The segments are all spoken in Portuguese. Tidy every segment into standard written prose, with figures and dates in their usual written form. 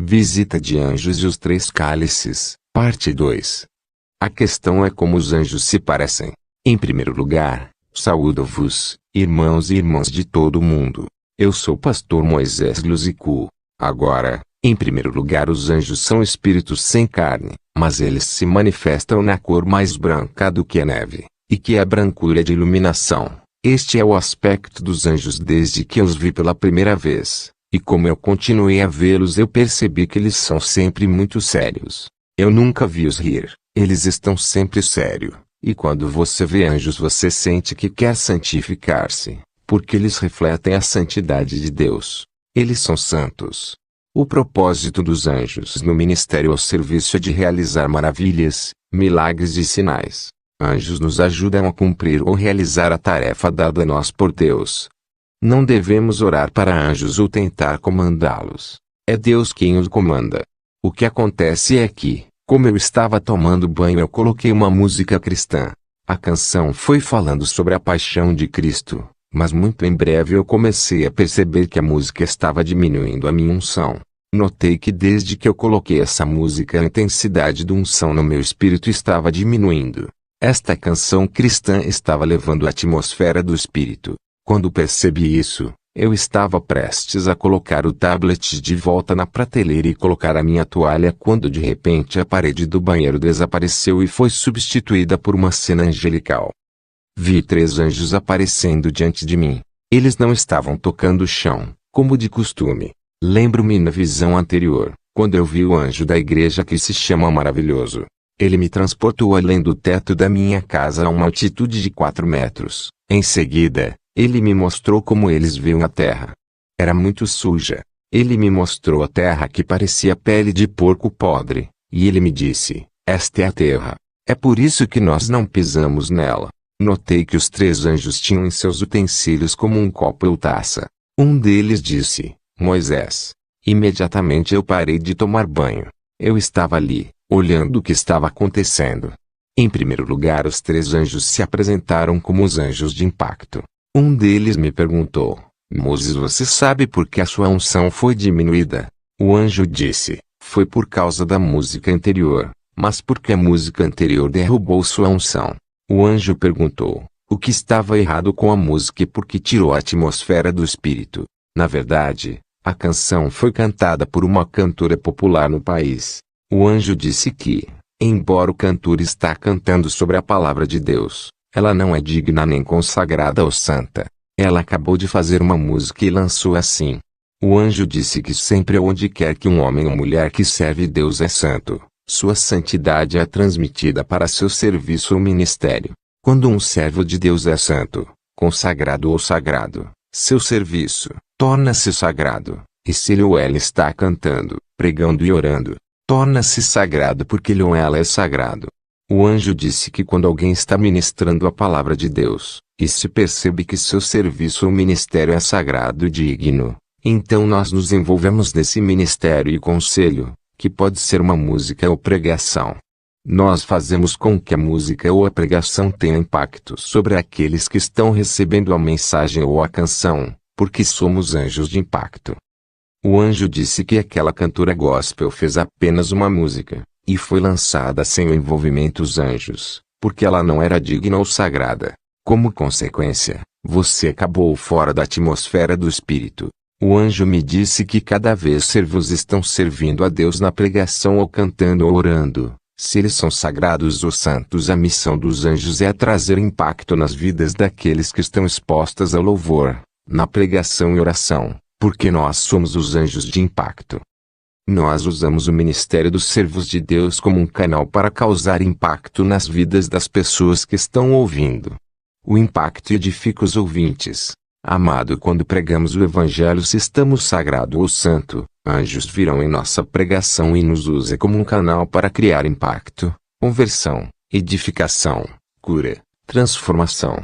Visita de anjos e os três cálices, parte 2. A questão é como os anjos se parecem. Em primeiro lugar, saúdo-vos, irmãos e irmãs de todo o mundo. Eu sou o pastor Moisés Luzicu. Agora, em primeiro lugar, os anjos são espíritos sem carne, mas eles se manifestam na cor mais branca do que a neve, e que é a brancura de iluminação. Este é o aspecto dos anjos desde que eu os vi pela primeira vez. E como eu continuei a vê-los, eu percebi que eles são sempre muito sérios. Eu nunca vi-os rir, eles estão sempre sérios. E quando você vê anjos, você sente que quer santificar-se, porque eles refletem a santidade de Deus. Eles são santos. O propósito dos anjos no ministério ao serviço é de realizar maravilhas, milagres e sinais. Anjos nos ajudam a cumprir ou realizar a tarefa dada a nós por Deus. Não devemos orar para anjos ou tentar comandá-los. É Deus quem os comanda. O que acontece é que, como eu estava tomando banho, eu coloquei uma música cristã. A canção foi falando sobre a paixão de Cristo, mas muito em breve eu comecei a perceber que a música estava diminuindo a minha unção. Notei que desde que eu coloquei essa música, a intensidade da unção no meu espírito estava diminuindo. Esta canção cristã estava levando a atmosfera do espírito. Quando percebi isso, eu estava prestes a colocar o tablet de volta na prateleira e colocar a minha toalha quando de repente a parede do banheiro desapareceu e foi substituída por uma cena angelical. Vi 3 anjos aparecendo diante de mim. Eles não estavam tocando o chão, como de costume. Lembro-me na visão anterior, quando eu vi o anjo da igreja que se chama Maravilhoso. Ele me transportou além do teto da minha casa a uma altitude de 4 metros. Em seguida, ele me mostrou como eles viam a terra. Era muito suja. Ele me mostrou a terra que parecia pele de porco podre, e ele me disse, esta é a terra. É por isso que nós não pisamos nela. Notei que os 3 anjos tinham em seus utensílios como um copo ou taça. Um deles disse, Moisés. Imediatamente eu parei de tomar banho. Eu estava ali, olhando o que estava acontecendo. Em primeiro lugar, os 3 anjos se apresentaram como os anjos de impacto. Um deles me perguntou, Moses, você sabe por que a sua unção foi diminuída? O anjo disse, foi por causa da música anterior, mas porque a música anterior derrubou sua unção. O anjo perguntou, o que estava errado com a música e por que tirou a atmosfera do espírito? Na verdade, a canção foi cantada por uma cantora popular no país. O anjo disse que, embora o cantor está cantando sobre a palavra de Deus, ela não é digna nem consagrada ou santa. Ela acabou de fazer uma música e lançou assim. O anjo disse que sempre onde quer que um homem ou mulher que serve Deus é santo, sua santidade é transmitida para seu serviço ou ministério. Quando um servo de Deus é santo, consagrado ou sagrado, seu serviço torna-se sagrado, e se ele ou ela está cantando, pregando e orando, torna-se sagrado porque ele ou ela é sagrado. O anjo disse que quando alguém está ministrando a palavra de Deus, e se percebe que seu serviço ou ministério é sagrado e digno, então nós nos envolvemos nesse ministério e conselho, que pode ser uma música ou pregação. Nós fazemos com que a música ou a pregação tenha impacto sobre aqueles que estão recebendo a mensagem ou a canção, porque somos anjos de impacto. O anjo disse que aquela cantora gospel fez apenas uma música, e foi lançada sem o envolvimento dos anjos, porque ela não era digna ou sagrada. Como consequência, você acabou fora da atmosfera do espírito. O anjo me disse que cada vez servos estão servindo a Deus na pregação ou cantando ou orando, se eles são sagrados ou santos, a missão dos anjos é trazer impacto nas vidas daqueles que estão expostas ao louvor, na pregação e oração, porque nós somos os anjos de impacto. Nós usamos o ministério dos servos de Deus como um canal para causar impacto nas vidas das pessoas que estão ouvindo. O impacto edifica os ouvintes. Amado, quando pregamos o Evangelho, se estamos sagrado ou santo, anjos virão em nossa pregação e nos usa como um canal para criar impacto, conversão, edificação, cura, transformação.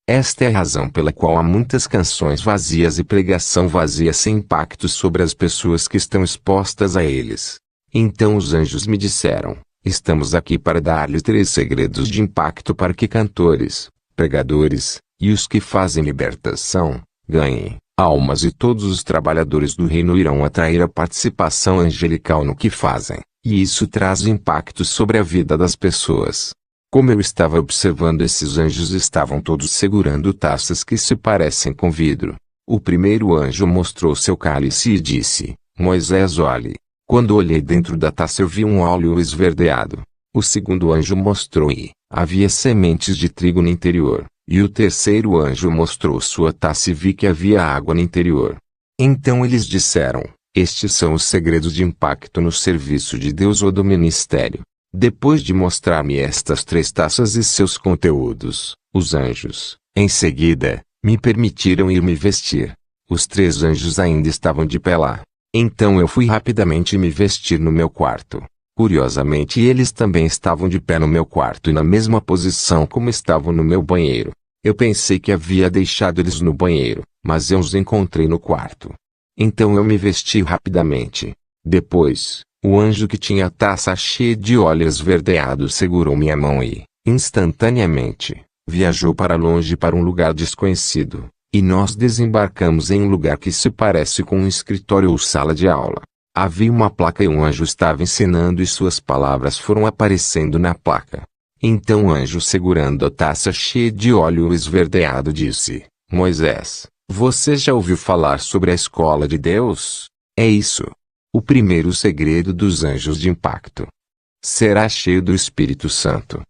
Esta é a razão pela qual há muitas canções vazias e pregação vazia sem impacto sobre as pessoas que estão expostas a eles. Então os anjos me disseram, estamos aqui para dar-lhe 3 segredos de impacto para que cantores, pregadores, e os que fazem libertação, ganhem, almas e todos os trabalhadores do reino irão atrair a participação angelical no que fazem, e isso traz impactos sobre a vida das pessoas. Como eu estava observando, esses anjos estavam todos segurando taças que se parecem com vidro. O primeiro anjo mostrou seu cálice e disse: Moisés, olhe. Quando olhei dentro da taça eu vi um óleo esverdeado. O segundo anjo mostrou e havia sementes de trigo no interior. E o terceiro anjo mostrou sua taça e vi que havia água no interior. Então eles disseram: estes são os segredos de impacto no serviço de Deus ou do ministério. Depois de mostrar-me estas 3 taças e seus conteúdos, os anjos, em seguida, me permitiram ir me vestir. Os 3 anjos ainda estavam de pé lá. Então eu fui rapidamente me vestir no meu quarto. Curiosamente, eles também estavam de pé no meu quarto e na mesma posição como estavam no meu banheiro. Eu pensei que havia deixado eles no banheiro, mas eu os encontrei no quarto. Então eu me vesti rapidamente. Depois, o anjo que tinha a taça cheia de óleo esverdeado segurou minha mão e, instantaneamente, viajou para longe para um lugar desconhecido, e nós desembarcamos em um lugar que se parece com um escritório ou sala de aula. Havia uma placa e um anjo estava ensinando e suas palavras foram aparecendo na placa. Então o anjo segurando a taça cheia de óleo esverdeado disse: Moisés, você já ouviu falar sobre a escola de Deus? É isso. O primeiro segredo dos anjos de impacto. Será cheio do Espírito Santo.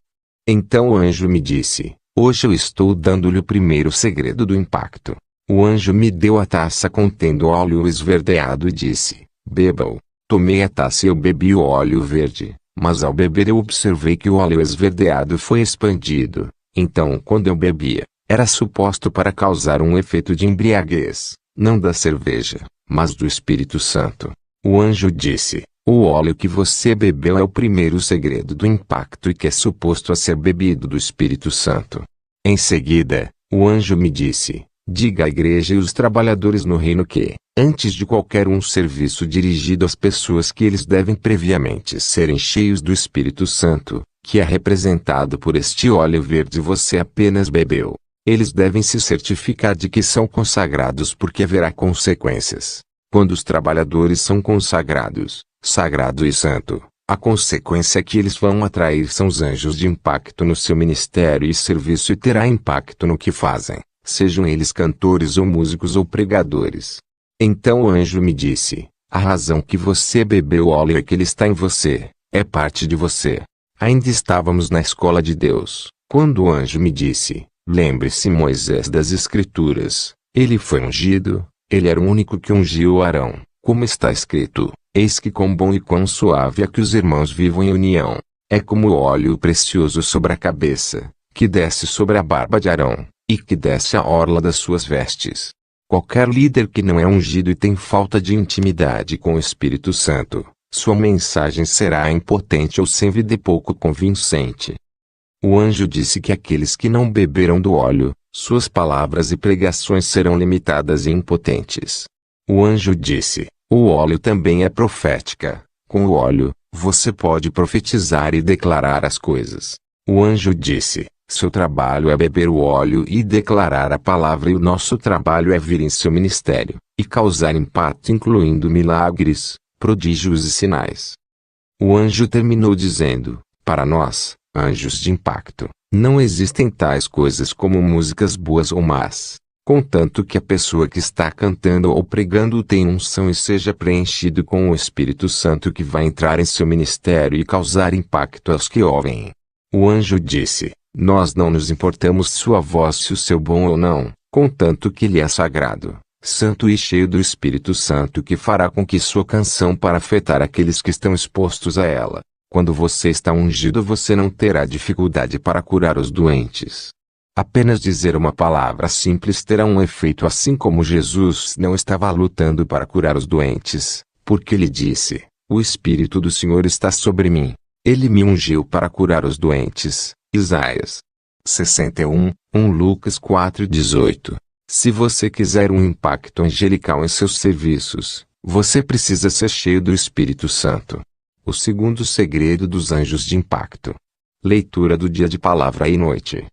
Então o anjo me disse: hoje eu estou dando-lhe o primeiro segredo do impacto. O anjo me deu a taça contendo óleo esverdeado e disse: beba-o. Tomei a taça e eu bebi o óleo verde, mas ao beber eu observei que o óleo esverdeado foi expandido. Então quando eu bebia, era suposto para causar um efeito de embriaguez, não da cerveja, mas do Espírito Santo. O anjo disse: o óleo que você bebeu é o primeiro segredo do impacto e que é suposto a ser bebido do Espírito Santo. Em seguida, o anjo me disse: diga à igreja e os trabalhadores no reino que, antes de qualquer serviço dirigido às pessoas, que eles devem previamente serem cheios do Espírito Santo, que é representado por este óleo verde você apenas bebeu. Eles devem se certificar de que são consagrados porque haverá consequências. Quando os trabalhadores são consagrados, sagrado e santo, a consequência que eles vão atrair são os anjos de impacto no seu ministério e serviço e terá impacto no que fazem, sejam eles cantores ou músicos ou pregadores. Então o anjo me disse: a razão que você bebeu o óleo é que ele está em você, é parte de você. Ainda estávamos na escola de Deus, quando o anjo me disse: lembre-se, Moisés, das Escrituras, ele foi ungido, ele era o único que ungiu Arão, como está escrito: eis que quão bom e quão suave é que os irmãos vivam em união. É como o óleo precioso sobre a cabeça, que desce sobre a barba de Arão, e que desce a orla das suas vestes. Qualquer líder que não é ungido e tem falta de intimidade com o Espírito Santo, sua mensagem será impotente ou sem vida e pouco convincente. O anjo disse que aqueles que não beberam do óleo, suas palavras e pregações serão limitadas e impotentes. O anjo disse: o óleo também é profética. Com o óleo, você pode profetizar e declarar as coisas. O anjo disse: seu trabalho é beber o óleo e declarar a palavra, e o nosso trabalho é vir em seu ministério, e causar impacto incluindo milagres, prodígios e sinais. O anjo terminou dizendo: para nós, anjos de impacto, não existem tais coisas como músicas boas ou más, contanto que a pessoa que está cantando ou pregando tenha unção e seja preenchido com o Espírito Santo, que vai entrar em seu ministério e causar impacto aos que ouvem. O anjo disse: nós não nos importamos sua voz se o seu bom ou não, contanto que ele é sagrado, santo e cheio do Espírito Santo, que fará com que sua canção para afetar aqueles que estão expostos a ela. Quando você está ungido, você não terá dificuldade para curar os doentes. Apenas dizer uma palavra simples terá um efeito, assim como Jesus não estava lutando para curar os doentes, porque ele disse: o Espírito do Senhor está sobre mim. Ele me ungiu para curar os doentes. Isaías 61, Lucas 4:18. Se você quiser um impacto angelical em seus serviços, você precisa ser cheio do Espírito Santo. O segundo segredo dos anjos de impacto. Leitura do dia de Palavra e Noite.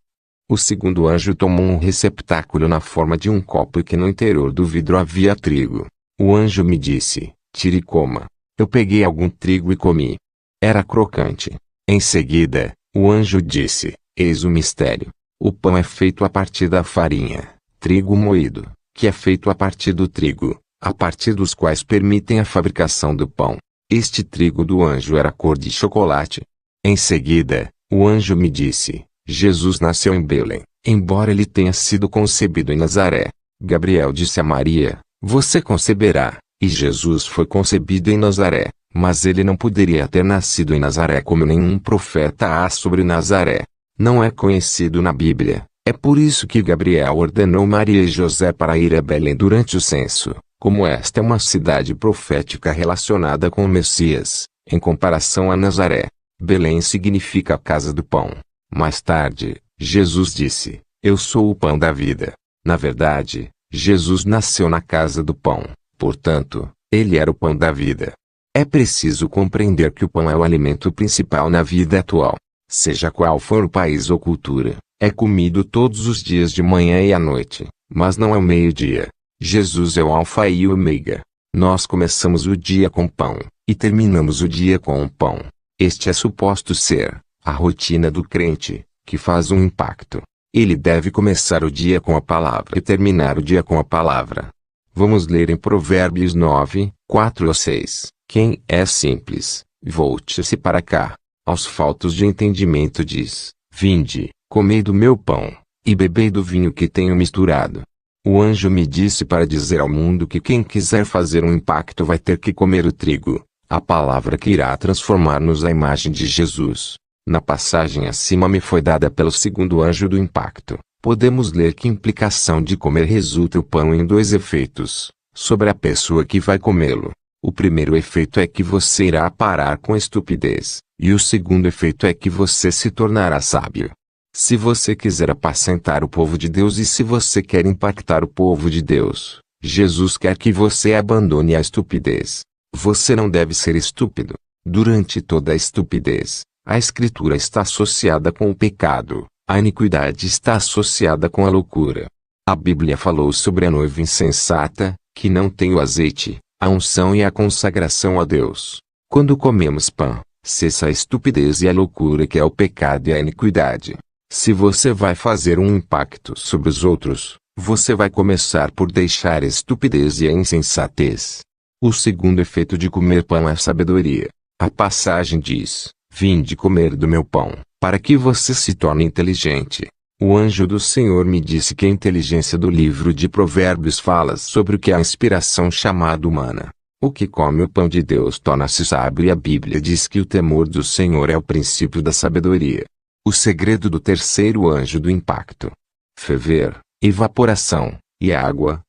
O segundo anjo tomou um receptáculo na forma de um copo e que no interior do vidro havia trigo. O anjo me disse: tire e coma. Eu peguei algum trigo e comi. Era crocante. Em seguida, o anjo disse: eis o mistério. O pão é feito a partir da farinha, trigo moído, que é feito a partir do trigo, a partir dos quais permitem a fabricação do pão. Este trigo do anjo era cor de chocolate. Em seguida, o anjo me disse: Jesus nasceu em Belém, embora ele tenha sido concebido em Nazaré. Gabriel disse a Maria: você conceberá. E Jesus foi concebido em Nazaré, mas ele não poderia ter nascido em Nazaré como nenhum profeta há sobre Nazaré. Não é conhecido na Bíblia. É por isso que Gabriel ordenou Maria e José para ir a Belém durante o censo, como esta é uma cidade profética relacionada com o Messias, em comparação a Nazaré. Belém significa a casa do pão. Mais tarde, Jesus disse: eu sou o pão da vida. Na verdade, Jesus nasceu na casa do pão. Portanto, ele era o pão da vida. É preciso compreender que o pão é o alimento principal na vida atual. Seja qual for o país ou cultura, é comido todos os dias de manhã e à noite, mas não é o meio-dia. Jesus é o alfa e o ômega. Nós começamos o dia com pão, e terminamos o dia com o pão. Este é suposto ser a rotina do crente, que faz um impacto. Ele deve começar o dia com a palavra e terminar o dia com a palavra. Vamos ler em Provérbios 9, 4 ou 6. Quem é simples, volte-se para cá. Aos faltos de entendimento diz: vinde, comei do meu pão, e bebei do vinho que tenho misturado. O anjo me disse para dizer ao mundo que quem quiser fazer um impacto vai ter que comer o trigo, a palavra que irá transformar-nos à imagem de Jesus. Na passagem acima me foi dada pelo segundo anjo do impacto. Podemos ler que implicação de comer resulta o pão em dois efeitos, sobre a pessoa que vai comê-lo. O primeiro efeito é que você irá parar com a estupidez, e o segundo efeito é que você se tornará sábio. Se você quiser apacentar o povo de Deus e se você quer impactar o povo de Deus, Jesus quer que você abandone a estupidez. Você não deve ser estúpido. Durante toda a estupidez, a Escritura está associada com o pecado. A iniquidade está associada com a loucura. A Bíblia falou sobre a noiva insensata, que não tem o azeite, a unção e a consagração a Deus. Quando comemos pão, cessa a estupidez e a loucura que é o pecado e a iniquidade. Se você vai fazer um impacto sobre os outros, você vai começar por deixar a estupidez e a insensatez. O segundo efeito de comer pão é a sabedoria. A passagem diz: vinde comer do meu pão, para que você se torne inteligente. O anjo do Senhor me disse que a inteligência do livro de Provérbios fala sobre o que é a inspiração chamada humana. O que come o pão de Deus torna-se sábio e a Bíblia diz que o temor do Senhor é o princípio da sabedoria. O segredo do terceiro anjo do impacto. Ferver, evaporação, e água.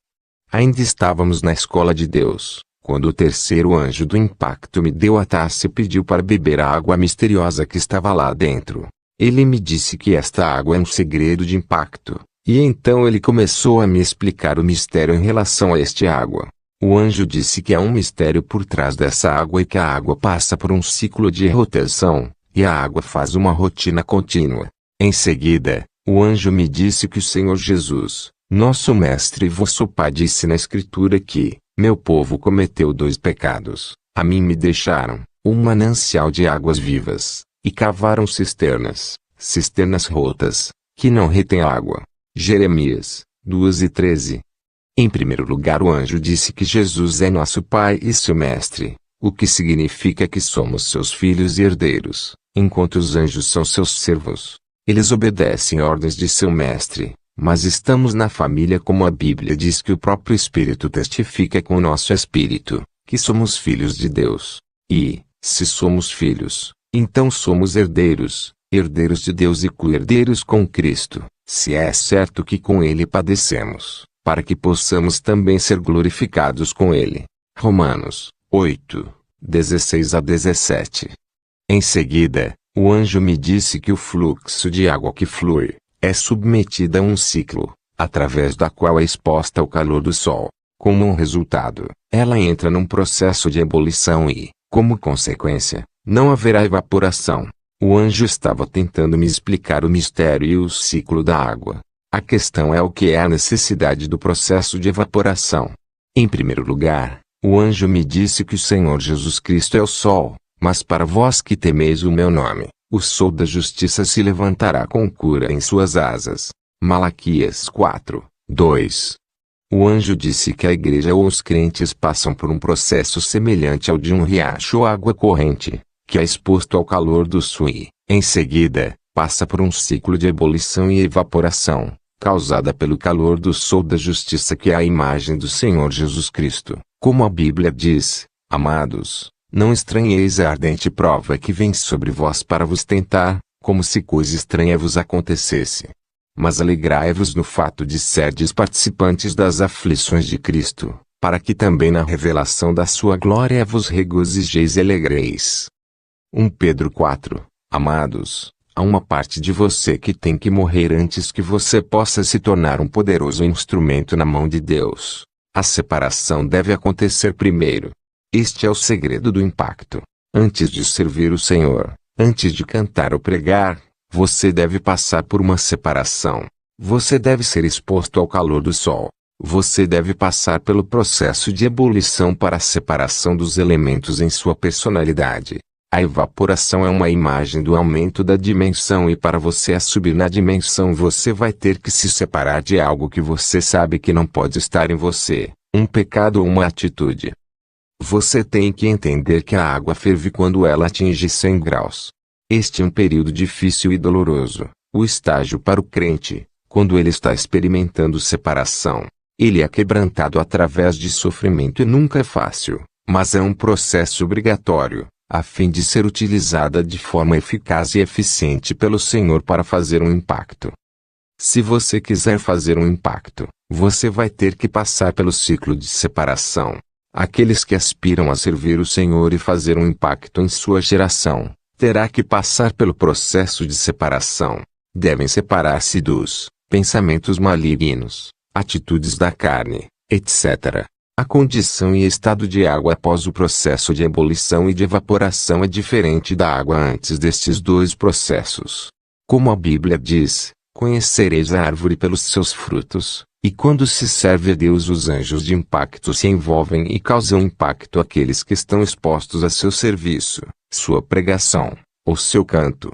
Ainda estávamos na escola de Deus, quando o terceiro anjo do impacto me deu a taça e pediu para beber a água misteriosa que estava lá dentro. Ele me disse que esta água é um segredo de impacto, e então ele começou a me explicar o mistério em relação a este água. O anjo disse que há um mistério por trás dessa água e que a água passa por um ciclo de rotação, e a água faz uma rotina contínua. Em seguida, o anjo me disse que o Senhor Jesus, nosso Mestre e vosso Pai, disse na Escritura que meu povo cometeu dois pecados. A mim me deixaram um manancial de águas vivas, e cavaram cisternas rotas, que não retêm água. Jeremias 2:13. Em primeiro lugar, o anjo disse que Jesus é nosso Pai e seu Mestre, o que significa que somos seus filhos e herdeiros, enquanto os anjos são seus servos. Eles obedecem ordens de seu Mestre, mas estamos na família, como a Bíblia diz que o próprio Espírito testifica com o nosso espírito, que somos filhos de Deus. E, se somos filhos, então somos herdeiros, herdeiros de Deus e co-herdeiros com Cristo, se é certo que com Ele padecemos, para que possamos também ser glorificados com Ele. Romanos 8, 16 a 17. Em seguida, o anjo me disse que o fluxo de água que flui é submetida a um ciclo, através da qual é exposta ao calor do sol. Como um resultado, ela entra num processo de ebulição e, como consequência, não haverá evaporação. O anjo estava tentando me explicar o mistério e o ciclo da água. A questão é o que é a necessidade do processo de evaporação. Em primeiro lugar, o anjo me disse que o Senhor Jesus Cristo é o sol, mas para vós que temeis o meu nome, o sol da justiça se levantará com cura em suas asas. Malaquias 4, 2. O anjo disse que a igreja ou os crentes passam por um processo semelhante ao de um riacho ou água corrente, que é exposto ao calor do sol e, em seguida, passa por um ciclo de ebulição e evaporação, causada pelo calor do sol da justiça que é a imagem do Senhor Jesus Cristo. Como a Bíblia diz, amados, não estranheis a ardente prova que vem sobre vós para vos tentar, como se coisa estranha vos acontecesse. Mas alegrai-vos no fato de serdes participantes das aflições de Cristo, para que também na revelação da sua glória vos regozijeis e alegreis. 1 Pedro 4. Amados, há uma parte de você que tem que morrer antes que você possa se tornar um poderoso instrumento na mão de Deus. A separação deve acontecer primeiro. Este é o segredo do impacto. Antes de servir o Senhor, antes de cantar ou pregar, você deve passar por uma separação. Você deve ser exposto ao calor do sol. Você deve passar pelo processo de ebulição para a separação dos elementos em sua personalidade. A evaporação é uma imagem do aumento da dimensão e para você subir na dimensão você vai ter que se separar de algo que você sabe que não pode estar em você, um pecado ou uma atitude. Você tem que entender que a água ferve quando ela atinge 100 graus. Este é um período difícil e doloroso, o estágio para o crente, quando ele está experimentando separação. Ele é quebrantado através de sofrimento e nunca é fácil, mas é um processo obrigatório, a fim de ser utilizada de forma eficaz e eficiente pelo Senhor para fazer um impacto. Se você quiser fazer um impacto, você vai ter que passar pelo ciclo de separação. Aqueles que aspiram a servir o Senhor e fazer um impacto em sua geração, terá que passar pelo processo de separação. Devem separar-se dos pensamentos malignos, atitudes da carne, etc. A condição e estado de água após o processo de ebulição e de evaporação é diferente da água antes destes dois processos. Como a Bíblia diz, conhecereis a árvore pelos seus frutos, e quando se serve a Deus os anjos de impacto se envolvem e causam impacto àqueles que estão expostos a seu serviço, sua pregação, ou seu canto.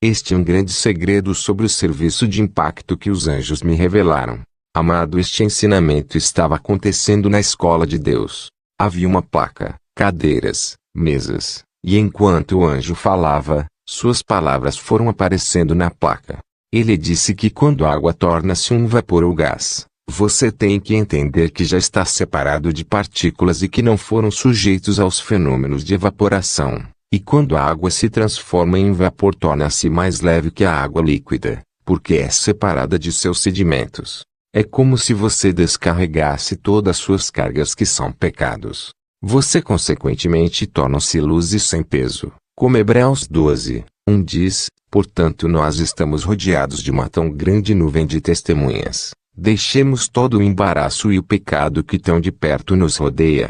Este é um grande segredo sobre o serviço de impacto que os anjos me revelaram. Amado, este ensinamento estava acontecendo na escola de Deus. Havia uma placa, cadeiras, mesas, e enquanto o anjo falava, suas palavras foram aparecendo na placa. Ele disse que quando a água torna-se um vapor ou gás, você tem que entender que já está separado de partículas e que não foram sujeitos aos fenômenos de evaporação. E quando a água se transforma em vapor torna-se mais leve que a água líquida, porque é separada de seus sedimentos. É como se você descarregasse todas suas cargas que são pecados. Você consequentemente torna-se luz e sem peso, como Hebreus 12, 1 diz, portanto nós estamos rodeados de uma tão grande nuvem de testemunhas. Deixemos todo o embaraço e o pecado que tão de perto nos rodeia.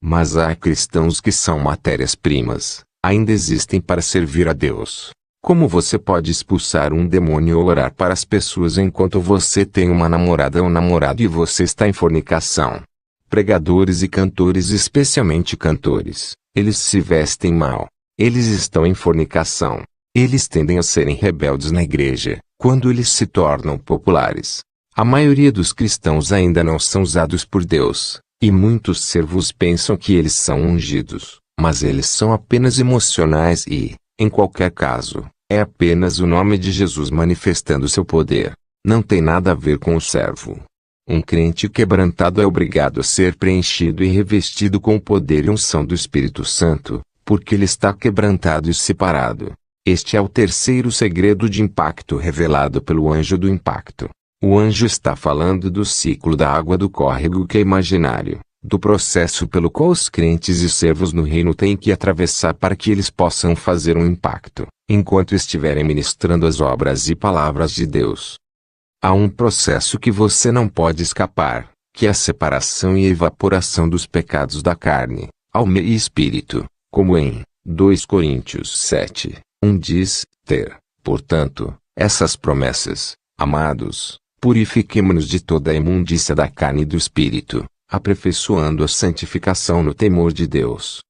Mas há cristãos que são matérias-primas, ainda existem para servir a Deus. Como você pode expulsar um demônio ou orar para as pessoas enquanto você tem uma namorada ou namorado e você está em fornicação? Pregadores e cantores, especialmente cantores, eles se vestem mal. Eles estão em fornicação. Eles tendem a serem rebeldes na igreja, quando eles se tornam populares. A maioria dos cristãos ainda não são usados por Deus, e muitos servos pensam que eles são ungidos, mas eles são apenas emocionais e, em qualquer caso, é apenas o nome de Jesus manifestando seu poder. Não tem nada a ver com o servo. Um crente quebrantado é obrigado a ser preenchido e revestido com o poder e unção do Espírito Santo, porque ele está quebrantado e separado. Este é o terceiro segredo de impacto revelado pelo anjo do impacto. O anjo está falando do ciclo da água do córrego que é imaginário, do processo pelo qual os crentes e servos no reino têm que atravessar para que eles possam fazer um impacto, enquanto estiverem ministrando as obras e palavras de Deus. Há um processo que você não pode escapar, que é a separação e evaporação dos pecados da carne, alma e espírito, como em 2 Coríntios 7, Diz, ter, portanto, essas promessas, amados, purifiquemo-nos de toda a imundícia da carne e do espírito, aperfeiçoando a santificação no temor de Deus.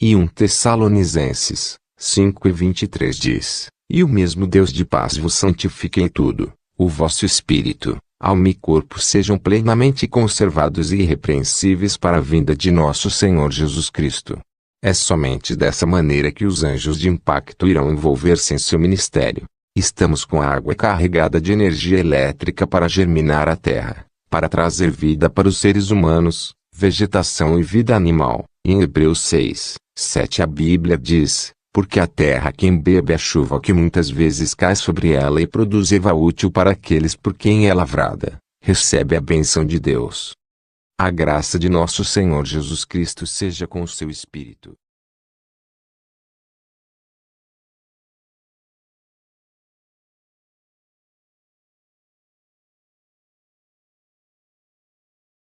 E 1 Tessalonicenses 5:23 diz, e o mesmo Deus de paz vos santifique em tudo, o vosso espírito, alma e corpo sejam plenamente conservados e irrepreensíveis para a vinda de nosso Senhor Jesus Cristo. É somente dessa maneira que os anjos de impacto irão envolver-se em seu ministério. Estamos com a água carregada de energia elétrica para germinar a terra, para trazer vida para os seres humanos, vegetação e vida animal. Em Hebreus 6:7 a Bíblia diz, porque a terra quem bebe a chuva que muitas vezes cai sobre ela e produz erva útil para aqueles por quem é lavrada, recebe a bênção de Deus. A graça de nosso Senhor Jesus Cristo seja com o seu espírito.